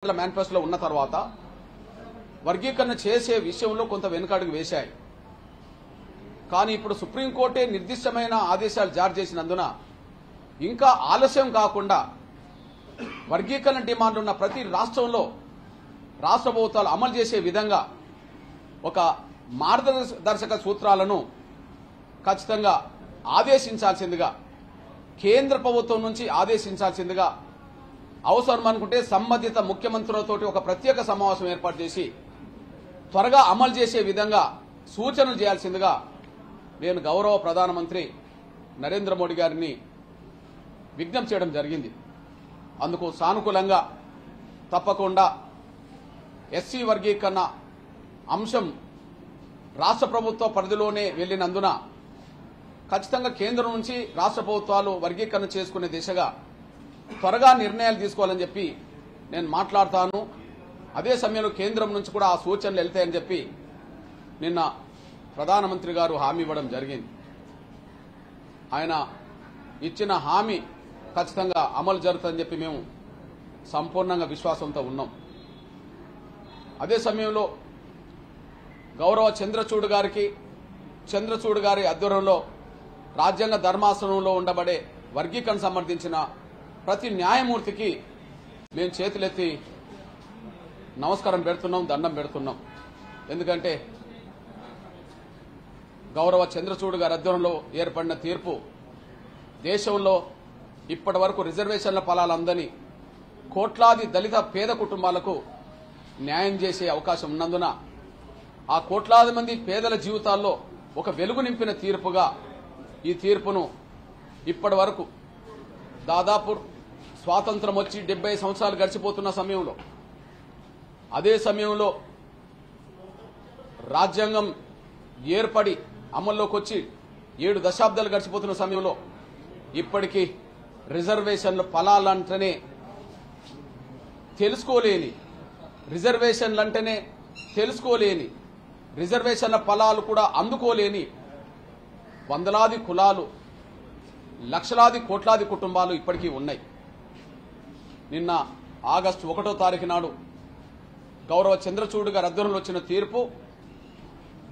మేనిఫెస్టోలో ఉన్న తర్వాత వర్గీకరణ చేసే విషయంలో కొంత వెనుకడుగు వేశాయి. కానీ ఇప్పుడు సుప్రీంకోర్టే నిర్దిష్టమైన ఆదేశాలు జారీ చేసినందున ఇంకా ఆలస్యం కాకుండా వర్గీకరణ డిమాండ్ ఉన్న ప్రతి రాష్ట్రంలో రాష్ట్ర ప్రభుత్వాలు అమలు చేసే విధంగా ఒక మార్గదర్శక సూత్రాలను ఖచ్చితంగా ఆదేశించాల్సిందిగా కేంద్ర ప్రభుత్వం నుంచి ఆదేశించాల్సిందిగా అవసరం అనుకుంటే సంబంధిత ముఖ్యమంత్రులతో ఒక ప్రత్యేక సమావేశం ఏర్పాటు చేసి త్వరగా అమలు చేసే విధంగా సూచనలు చేయాల్సిందిగా నేను గౌరవ ప్రధానమంత్రి నరేంద్ర మోడీ గారిని విజ్ఞప్తి చేయడం జరిగింది. అందుకు సానుకూలంగా తప్పకుండా ఎస్సీ వర్గీకరణ అంశం రాష్ట్ర ప్రభుత్వ పరిధిలోనే వెళ్లినందున ఖచ్చితంగా కేంద్రం నుంచి రాష్ట్ర ప్రభుత్వాలు వర్గీకరణ చేసుకునే దిశగా త్వరగా నిర్ణయాలు తీసుకోవాలని చెప్పి నేను మాట్లాడతాను. అదే సమయంలో కేంద్రం నుంచి కూడా ఆ సూచనలు వెళ్తాయని చెప్పి నిన్న ప్రధానమంత్రి గారు హామీ ఇవ్వడం జరిగింది. ఆయన ఇచ్చిన హామీ ఖచ్చితంగా అమలు జరుగుతుందని చెప్పి మేము సంపూర్ణంగా విశ్వాసంతో ఉన్నాం. అదే సమయంలో గౌరవ చంద్రచూడ్ గారి ఆధ్వర్యంలో రాజ్యాంగ ధర్మాసనంలో ఉండబడే వర్గీకరణ సంబంధించిన ప్రతి న్యాయమూర్తికి మేము చేతులెత్తి నమస్కారం పెడుతున్నాం, దండం పెడుతున్నాం. ఎందుకంటే గౌరవ చంద్రచూడ్ గారి ఆధ్వర్యంలో ఏర్పడిన తీర్పు దేశంలో ఇప్పటి వరకు రిజర్వేషన్ల ఫలాలు అందని కోట్లాది దళిత పేద కుటుంబాలకు న్యాయం చేసే అవకాశం ఉన్నందున ఆ కోట్లాది మంది పేదల జీవితాల్లో ఒక వెలుగు నింపిన తీర్పుగా ఈ తీర్పును ఇప్పటి వరకు దాదాపు స్వాతంత్రం వచ్చి 70 సంవత్సరాలు గడిచిపోతున్న సమయంలో, అదే సమయంలో రాజ్యాంగం ఏర్పడి అమల్లోకి వచ్చి 7 దశాబ్దాలు గడిచిపోతున్న సమయంలో ఇప్పటికీ రిజర్వేషన్ల ఫలాలంటేనే తెలుసుకోలేని, రిజర్వేషన్ల ఫలాలు కూడా అందుకోలేని వందలాది కులాలు, లక్షలాది కోట్లాది కుటుంబాలు ఇప్పటికీ ఉన్నాయి. నిన్న ఆగస్టు 1వ తారీఖు నాడు గౌరవ చంద్రచూడ్ గారి ఆధ్వర్యంలో వచ్చిన తీర్పు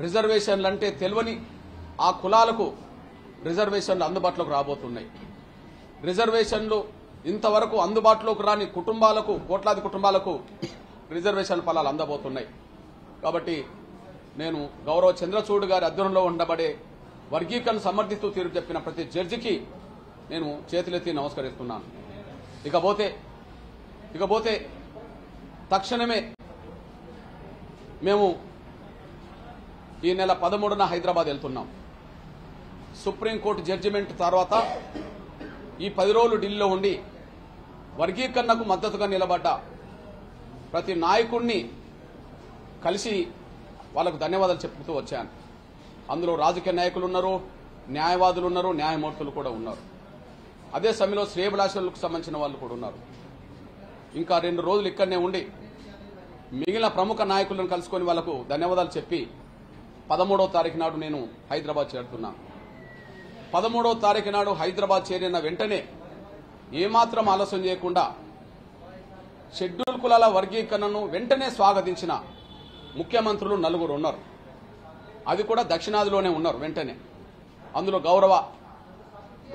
రిజర్వేషన్లంటే తెలియని ఆ కులాలకు రిజర్వేషన్లు అందుబాటులోకి రాబోతున్నాయి. రిజర్వేషన్లు ఇంతవరకు అందుబాటులోకి రాని కుటుంబాలకు, కోట్లాది కుటుంబాలకు రిజర్వేషన్ ఫలాలు అందబోతున్నాయి. కాబట్టి నేను గౌరవ చంద్రచూడ్ గారి ఆధ్వర్యంలో ఉండబడే వర్గీకరణ సమర్థిస్తూ తీర్పు చెప్పిన ప్రతి జడ్జికి నేను చేతులెత్తి నమస్కరిస్తున్నాను. ఇకపోతే తక్షణమే మేము ఈ నెల 13న హైదరాబాద్ వెళ్తున్నాం. సుప్రీంకోర్టు జడ్జిమెంట్ తర్వాత ఈ 10 రోజులు ఢిల్లీలో ఉండి వర్గీకరణకు మద్దతుగా నిలబడ్డ ప్రతి నాయకుడిని కలిసి వాళ్లకు ధన్యవాదాలు చెప్పుతూ వచ్చాను. అందులో రాజకీయ నాయకులు ఉన్నారు, న్యాయవాదులు ఉన్నారు, న్యాయమూర్తులు కూడా ఉన్నారు. అదే సమయంలో శ్రేయభిలాషులకు సంబంధించిన వాళ్ళు కూడా ఉన్నారు. ఇంకా 2 రోజులు ఇక్కడనే ఉండి మిగిలిన ప్రముఖ నాయకులను కలుసుకొని వాళ్లకు ధన్యవాదాలు చెప్పి 13వ తారీఖు నాడు నేను హైదరాబాద్ చేరుతున్నాను. 13వ తారీఖు నాడు హైదరాబాద్ చేరిన వెంటనే ఏమాత్రం ఆలస్యం చేయకుండా షెడ్యూల్ కులాల వర్గీకరణను వెంటనే స్వాగతించిన ముఖ్యమంత్రులు 4 ఉన్నారు. అది కూడా దక్షిణాదిలోనే ఉన్నారు. వెంటనే అందులో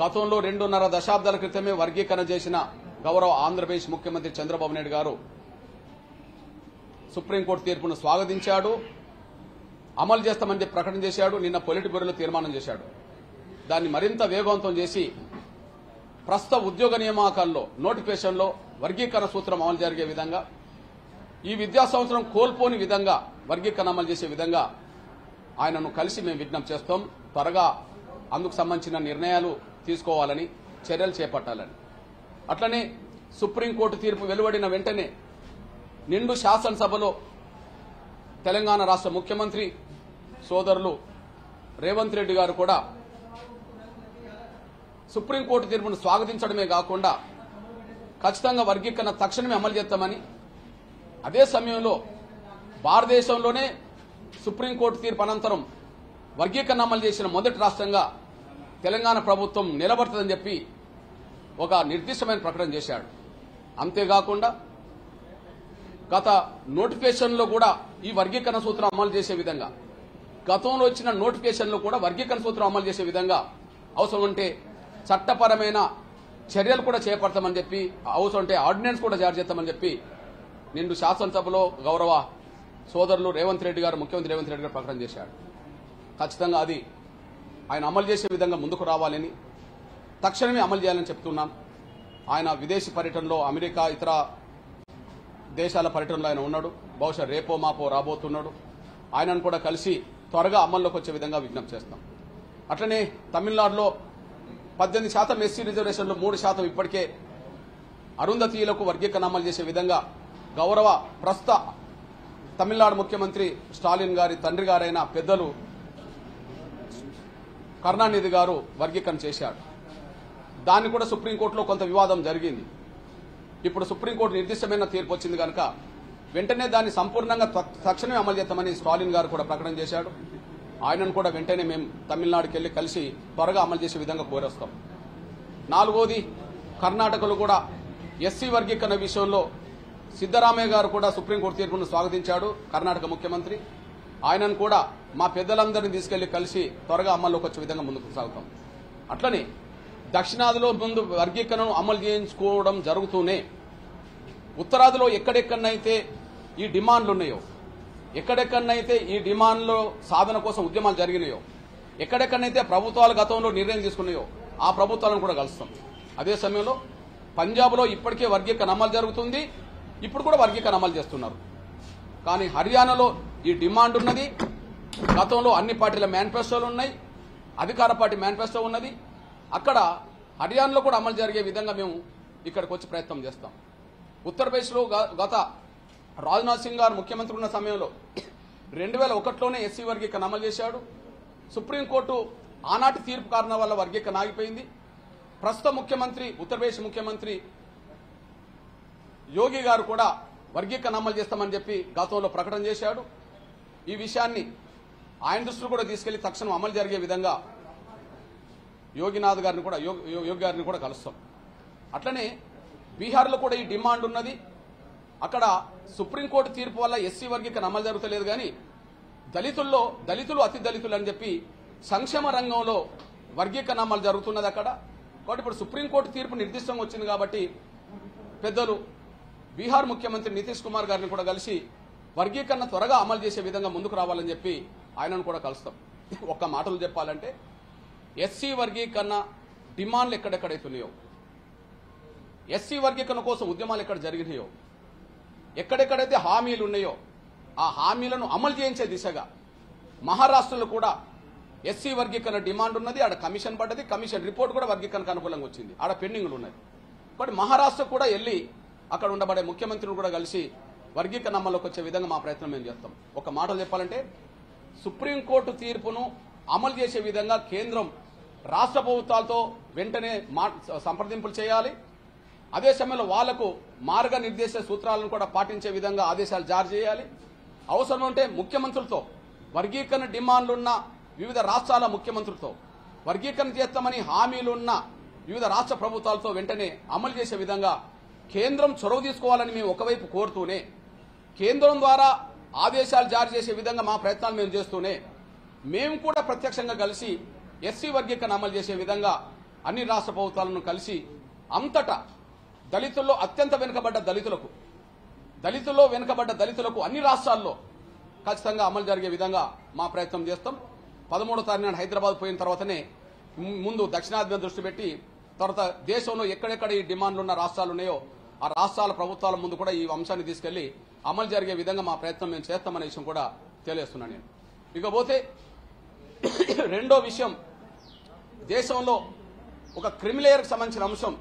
గతంలో 2.5 దశాబ్దాల క్రితమే వర్గీకరణ చేసిన గౌరవ ఆంధ్రప్రదేశ్ ముఖ్యమంత్రి చంద్రబాబు నాయుడు గారు సుప్రీంకోర్టు తీర్పును స్వాగతించాడు, అమలు చేస్తామని ప్రకటన చేశాడు. నిన్న పొలిట్ బ్యూరోలో తీర్మానం చేశాడు. దాన్ని మరింత వేగవంతం చేసి ప్రస్తుత ఉద్యోగ నియామకాల్లో నోటిఫికేషన్లో వర్గీకరణ సూత్రం అమలు జరిగే విధంగా, ఈ విద్యా సంవత్సరం కోల్పోని విధంగా వర్గీకరణ అమలు చేసే విధంగా ఆయనను కలిసి మేము విజ్ఞప్తి చేస్తాం. త్వరగా అందుకు సంబంధించిన నిర్ణయాలు తీసుకోవాలని, చర్యలు చేపట్టాలని. అట్లనే సుప్రీంకోర్టు తీర్పు వెలువడిన వెంటనే నిండు శాసనసభలో తెలంగాణ రాష్ట్ర ముఖ్యమంత్రి సోదరులు రేవంత్ రెడ్డి గారు కూడా సుప్రీంకోర్టు తీర్పును స్వాగతించడమే కాకుండా ఖచ్చితంగా వర్గీకరణ తక్షణమే అమలు చేస్తామని, అదే సమయంలో భారతదేశంలోనే సుప్రీంకోర్టు తీర్పు అనంతరం వర్గీకరణ అమలు చేసిన మొదటి రాష్ట్రంగా తెలంగాణ ప్రభుత్వం నిలబడుతుందని చెప్పి ఒక నిర్దిష్టమైన ప్రకటన చేశాడు. అంతేకాకుండా గత నోటిఫికేషన్లో కూడా ఈ వర్గీకరణ సూత్రం అమలు చేసే విధంగా, గతంలో వచ్చిన నోటిఫికేషన్లో కూడా వర్గీకరణ సూత్రం అమలు చేసే విధంగా అవసరం ఉంటే చట్టపరమైన చర్యలు కూడా చేపడతామని చెప్పి, అవసరం ఉంటే ఆర్డినెన్స్ కూడా జారీ చేస్తామని చెప్పి నిండు శాసనసభలో గౌరవ సోదరులు రేవంత్ రెడ్డి గారు, ముఖ్యమంత్రి రేవంత్ రెడ్డి గారు ప్రకటన చేశాడు. ఖచ్చితంగా అది ఆయన అమలు చేసే విధంగా ముందుకు రావాలని, తక్షణమే అమలు చేయాలని చెప్తున్నాం. ఆయన విదేశీ పర్యటనలో, అమెరికా ఇతర దేశాల పర్యటనలో ఆయన ఉన్నాడు. బహుశా రేపో మాపో రాబోతున్నాడు. ఆయనను కూడా కలిసి త్వరగా అమల్లోకి వచ్చే విధంగా విజ్ఞప్తి చేస్తాం. అట్లనే తమిళనాడులో 18% ఎస్సీ రిజర్వేషన్లు 3% ఇప్పటికే అరుంధతీయులకు వర్గీకరణ అమలు చేసే విధంగా గౌరవ ప్రస్తుత తమిళనాడు ముఖ్యమంత్రి స్టాలిన్ గారి తండ్రి గారైన పెద్దలు కరుణానిధి గారు వర్గీకరణ చేశారు. దాన్ని కూడా సుప్రీంకోర్టులో కొంత వివాదం జరిగింది. ఇప్పుడు సుప్రీంకోర్టు నిర్దిష్టమైన తీర్పు వచ్చింది కనుక వెంటనే దాన్ని సంపూర్ణంగా తక్షణమే అమలు చేస్తామని స్టాలిన్ గారు కూడా ప్రకటన చేశాడు. ఆయనను కూడా వెంటనే మేము తమిళనాడుకి వెళ్లి కలిసి త్వరగా అమలు చేసే విధంగా కోరేస్తాం. 4వది, కర్ణాటకలో కూడా ఎస్సీ వర్గీకరణ విషయంలో సిద్దరామయ్య గారు కూడా సుప్రీంకోర్టు తీర్పును స్వాగతించాడు. కర్ణాటక ముఖ్యమంత్రి ఆయనను కూడా మా పెద్దలందరినీ తీసుకెళ్లి కలిసి త్వరగా అమల్లోకి వచ్చే విధంగా ముందుకు సాగుతాం. అట్లనే దక్షిణాదిలో ముందు వర్గీకరణను అమలు చేయించుకోవడం జరుగుతూనే ఉత్తరాదిలో ఎక్కడెక్కడనైతే ఈ డిమాండ్లు ఉన్నాయో, ఎక్కడెక్కడనైతే ఈ డిమాండ్ల సాధన కోసం ఉద్యమాలు జరిగినాయో, ఎక్కడెక్కడనైతే ప్రభుత్వాలు గతంలో నిర్ణయం తీసుకున్నాయో ఆ ప్రభుత్వాలను కూడా కలుస్తాం. అదే సమయంలో పంజాబ్లో ఇప్పటికే వర్గీకరణ అమలు జరుగుతుంది. ఇప్పుడు కూడా వర్గీకరణ అమలు చేస్తున్నారు. కానీ హర్యానాలో ఈ డిమాండ్ ఉన్నది. గతంలో అన్ని పార్టీల మేనిఫెస్టోలు ఉన్నాయి, అధికార పార్టీ మేనిఫెస్టో ఉన్నది. అక్కడ హర్యానాలో కూడా అమలు జరిగే విధంగా మేము ఇక్కడికి వచ్చి ప్రయత్నం చేస్తాం. ఉత్తరప్రదేశ్లో గత రాజ్నాథ్ సింగ్ గారు ముఖ్యమంత్రి ఉన్న సమయంలో 2001లోనే ఎస్సీ వర్గీకరణ అమలు చేశాడు. సుప్రీంకోర్టు ఆనాటి తీర్పు కారణం వల్ల వర్గీకరణ ఆగిపోయింది. ప్రస్తుత ముఖ్యమంత్రి, ఉత్తరప్రదేశ్ ముఖ్యమంత్రి యోగి గారు కూడా వర్గీకరణ అమలు చేస్తామని చెప్పి గతంలో ప్రకటన చేశాడు. ఈ విషయాన్ని ఆయన దృష్టిలో కూడా తీసుకెళ్లి తక్షణం అమలు జరిగే విధంగా యోగి గారిని కూడా కలుస్తాం. అట్లనే బీహార్లో కూడా ఈ డిమాండ్ ఉన్నది. అక్కడ సుప్రీంకోర్టు తీర్పు వల్ల ఎస్సీ వర్గీకరణ అమలు జరుగుతలేదు. కానీ దళితులు అతి దళితులు అని చెప్పి సంక్షేమ రంగంలో వర్గీకరణ అమలు జరుగుతున్నది అక్కడ. కాబట్టి ఇప్పుడు సుప్రీంకోర్టు తీర్పు నిర్దిష్టంగా వచ్చింది కాబట్టి పెద్దలు బీహార్ ముఖ్యమంత్రి నితీష్ కుమార్ గారిని కూడా కలిసి వర్గీకరణ త్వరగా అమలు చేసే విధంగా ముందుకు రావాలని చెప్పి ఆయనను కూడా కలుస్తాం. ఒక్క మాటలు చెప్పాలంటే ఎస్సీ వర్గీకరణ డిమాండ్లు ఎక్కడెక్కడైతున్నాయో, ఎస్సీ వర్గీకరణ కోసం ఉద్యమాలు ఎక్కడ జరిగినాయో, ఎక్కడెక్కడైతే హామీలు ఉన్నాయో ఆ హామీలను అమలు చేయించే దిశగా మహారాష్ట్రలో కూడా ఎస్సీ వర్గీకరణ డిమాండ్ ఉన్నది. ఆడ కమిషన్ పడ్డది. కమిషన్ రిపోర్ట్ కూడా వర్గీకరణకు అనుకూలంగా వచ్చింది. ఆడ పెండింగ్లు ఉన్నాయి. కాబట్టి మహారాష్ట్ర కూడా వెళ్లి అక్కడ ఉండబడే ముఖ్యమంత్రిని కూడా కలిసి వర్గీకరణ అమల్లోకి వచ్చే విధంగా మా ప్రయత్నం మేము చేస్తాం. ఒక మాటలు చెప్పాలంటే సుప్రీంకోర్టు తీర్పును అమలు చేసే విధంగా కేంద్రం రాష్ట్ర ప్రభుత్వాలతో వెంటనే సంప్రదింపులు చేయాలి. అదే సమయంలో వాళ్లకు మార్గనిర్దేశ సూత్రాలను కూడా పాటించే విధంగా ఆదేశాలు జారీ చేయాలి. అవసరం ఉంటే ముఖ్యమంత్రులతో, వర్గీకరణ డిమాండ్లున్న వివిధ రాష్ట్రాల ముఖ్యమంత్రులతో, వర్గీకరణ చేస్తామని హామీలున్న వివిధ రాష్ట్ర ప్రభుత్వాలతో వెంటనే అమలు చేసే విధంగా కేంద్రం చొరవ తీసుకోవాలని మేము ఒకవైపు కోరుతూనే, కేంద్రం ద్వారా ఆదేశాలు జారీ చేసే విధంగా మా ప్రయత్నాలు మేము చేస్తూనే, మేము కూడా ప్రత్యక్షంగా కలిసి ఎస్సీ వర్గీకరణ అమలు చేసే విధంగా అన్ని రాష్ట్ర ప్రభుత్వాలను కలిసి అంతటా దళితుల్లో అత్యంత వెనుకబడ్డ దళితులకు అన్ని రాష్ట్రాల్లో ఖచ్చితంగా అమలు జరిగే విధంగా మా ప్రయత్నం చేస్తాం. 13వ తారీఖున హైదరాబాద్ పోయిన తర్వాతనే ముందు దక్షిణాది మీద దృష్టి పెట్టి తర్వాత దేశంలో ఎక్కడెక్కడ ఈ డిమాండ్లు ఉన్న రాష్ట్రాలు ఉన్నాయో ఆ రాష్ట్రాల ప్రభుత్వాల ముందు కూడా ఈ అంశాన్ని తీసుకెళ్లి అమలు జరిగే విధంగా మా ప్రయత్నం మేము చేస్తామనే విషయం కూడా తెలియజేస్తున్నాను నేను. ఇకపోతే రెండో విషయం, దేశంలో ఒక క్రిమిలేయర్కి సంబంధించిన అంశం